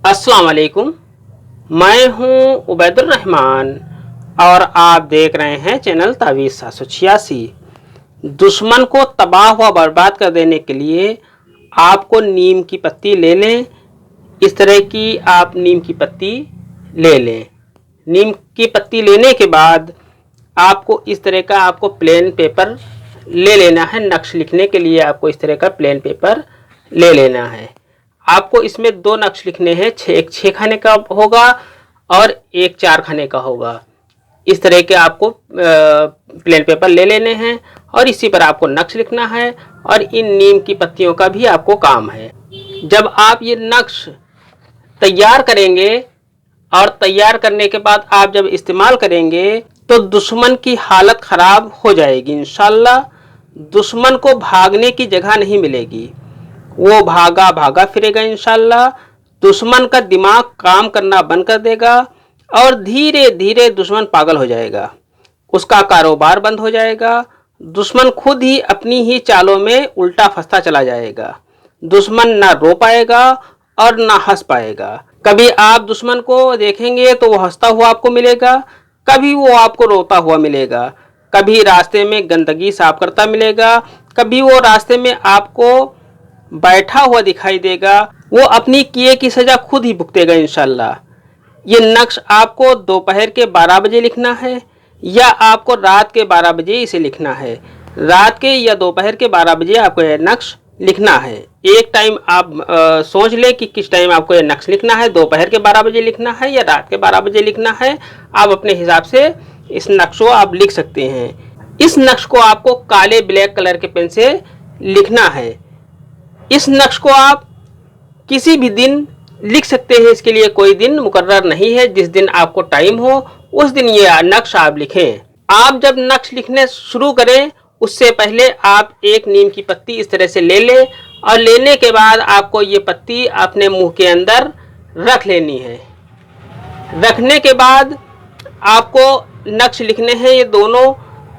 अस्सलाम वालेकुम। मैं हूं उबैदुर रहमान और आप देख रहे हैं चैनल तावीज़ 786। दुश्मन को तबाह व बर्बाद कर देने के लिए आपको नीम की पत्ती ले लें। इस तरह की आप नीम की पत्ती ले लें। नीम की पत्ती लेने के बाद आपको इस तरह का प्लेन पेपर ले लेना है। नक्श लिखने के लिए आपको इस तरह का प्लेन पेपर ले लेना है। आपको इसमें दो नक्श लिखने हैं, एक 6 खाने का होगा और एक 4 खाने का होगा। इस तरह के आपको प्लेन पेपर ले लेने हैं और इसी पर आपको नक्श लिखना है और इन नीम की पत्तियों का भी आपको काम है। जब आप ये नक्श तैयार करेंगे और तैयार करने के बाद आप जब इस्तेमाल करेंगे तो दुश्मन की हालत ख़राब हो जाएगी। इंशाल्लाह दुश्मन को भागने की जगह नहीं मिलेगी, वो भागा भागा फिरेगा। इंशाल्लाह दुश्मन का दिमाग काम करना बंद कर देगा और धीरे धीरे दुश्मन पागल हो जाएगा, उसका कारोबार बंद हो जाएगा। दुश्मन खुद ही अपनी ही चालों में उल्टा फंसता चला जाएगा। दुश्मन ना रो पाएगा और ना हंस पाएगा। कभी आप दुश्मन को देखेंगे तो वो हंसता हुआ आपको मिलेगा, कभी वो आपको रोता हुआ मिलेगा। कभी रास्ते में गंदगी साफ करता मिलेगा, कभी वो रास्ते में आपको बैठा हुआ दिखाई देगा। वो अपनी किए की सजा खुद ही भुगतेगा इंशाल्लाह। ये नक्श आपको दोपहर के 12 बजे लिखना है या आपको रात के 12 बजे इसे लिखना है। रात के या दोपहर के 12 बजे आपको यह नक्श लिखना है। एक टाइम आप सोच लें कि किस टाइम आपको यह नक्श लिखना है, दोपहर के 12 बजे लिखना है या रात के 12 बजे लिखना है। आप अपने हिसाब से इस नक्श को आप लिख सकते हैं। इस नक्श को आपको काले ब्लैक कलर के पेन से लिखना है। इस नक्श को आप किसी भी दिन लिख सकते हैं, इसके लिए कोई दिन मुकर्रर नहीं है। जिस दिन आपको टाइम हो उस दिन ये नक्श आप लिखें। आप जब नक्श लिखने शुरू करें उससे पहले आप एक नीम की पत्ती इस तरह से ले लें और लेने के बाद आपको ये पत्ती अपने मुंह के अंदर रख लेनी है। रखने के बाद आपको नक्श लिखने हैं ये दोनों।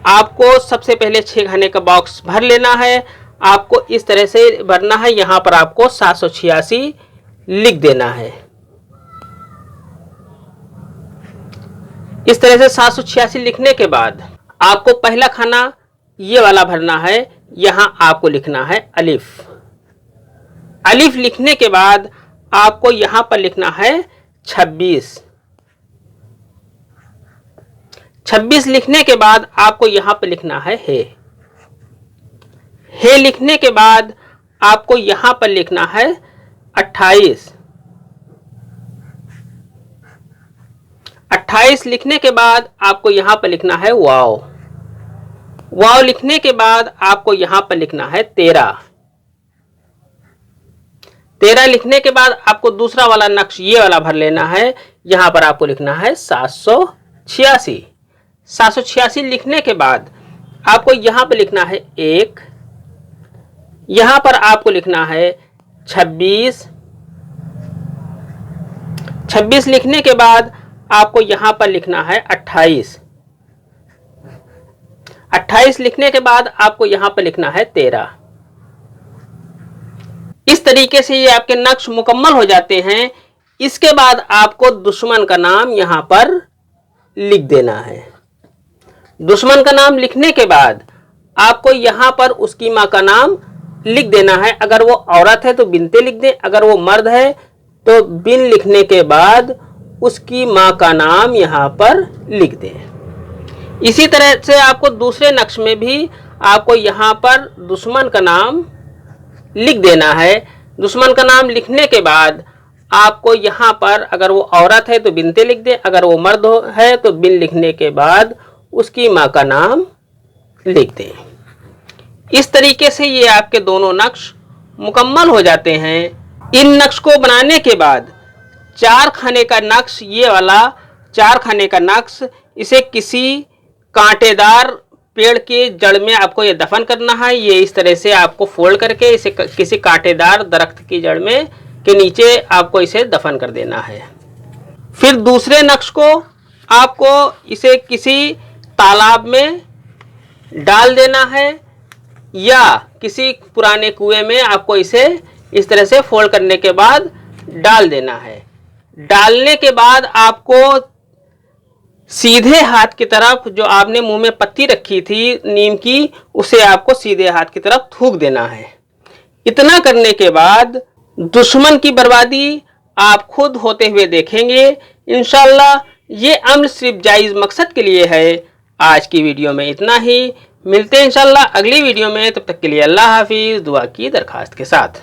आपको सबसे पहले 6 खाने का बॉक्स भर लेना है। आपको इस तरह से भरना है। यहाँ पर आपको 786 लिख देना है। इस तरह से 786 लिखने के बाद आपको पहला खाना ये वाला भरना है। यहाँ आपको लिखना है अलिफ। अलिफ लिखने के बाद आपको यहाँ पर लिखना है 26। 26 लिखने के बाद आपको यहाँ पर लिखना है हे लिखने के बाद आपको यहां पर लिखना है 28। 28 लिखने के बाद आपको यहां पर लिखना है वाव। वाव लिखने के बाद आपको यहां पर लिखना है 13। 13 लिखने के बाद आपको दूसरा वाला नक्श ये वाला भर लेना है। यहां पर आपको लिखना है 786। 786 लिखने के बाद आपको यहां पर लिखना है 1। यहां पर आपको लिखना है 26। 26 लिखने के बाद आपको यहां पर लिखना है 28। 28 लिखने के बाद आपको यहां पर लिखना है 13। इस तरीके से ये आपके नक्श मुकम्मल हो जाते हैं। इसके बाद आपको दुश्मन का नाम यहां पर लिख देना है। दुश्मन का नाम लिखने के बाद आपको यहां पर उसकी मां का नाम लिख देना है। अगर वो औरत है तो बिनते लिख दें, अगर वो मर्द है तो बिन लिखने के बाद उसकी मां का नाम यहाँ पर लिख दें। इसी तरह से आपको दूसरे नक्श में भी आपको यहाँ पर दुश्मन का नाम लिख देना है। दुश्मन का नाम लिखने के बाद आपको यहाँ पर अगर वो औरत है तो बिनते लिख दें, अगर वो मर्द है तो बिन लिखने के बाद उसकी मां का नाम लिख दें। इस तरीके से ये आपके दोनों नक्श मुकम्मल हो जाते हैं। इन नक्श को बनाने के बाद 4 खाने का नक्श, ये वाला 4 खाने का नक्श, इसे किसी कांटेदार पेड़ के जड़ में आपको ये दफन करना है। ये इस तरह से आपको फोल्ड करके इसे किसी कांटेदार दरख्त की जड़ में के नीचे आपको इसे दफन कर देना है। फिर दूसरे नक्श को आपको इसे किसी तालाब में डाल देना है या किसी पुराने कुएं में आपको इसे इस तरह से फोल्ड करने के बाद डाल देना है। डालने के बाद आपको सीधे हाथ की तरफ, जो आपने मुंह में पत्ती रखी थी नीम की, उसे आपको सीधे हाथ की तरफ थूक देना है। इतना करने के बाद दुश्मन की बर्बादी आप खुद होते हुए देखेंगे इंशाल्लाह। ये अम्ल सिर्फ जायज़ मकसद के लिए है। आज की वीडियो में इतना ही, मिलते हैं इंशाल्लाह अगली वीडियो में। तब तक के लिए अल्लाह हाफिज़, दुआ की दरखास्त के साथ।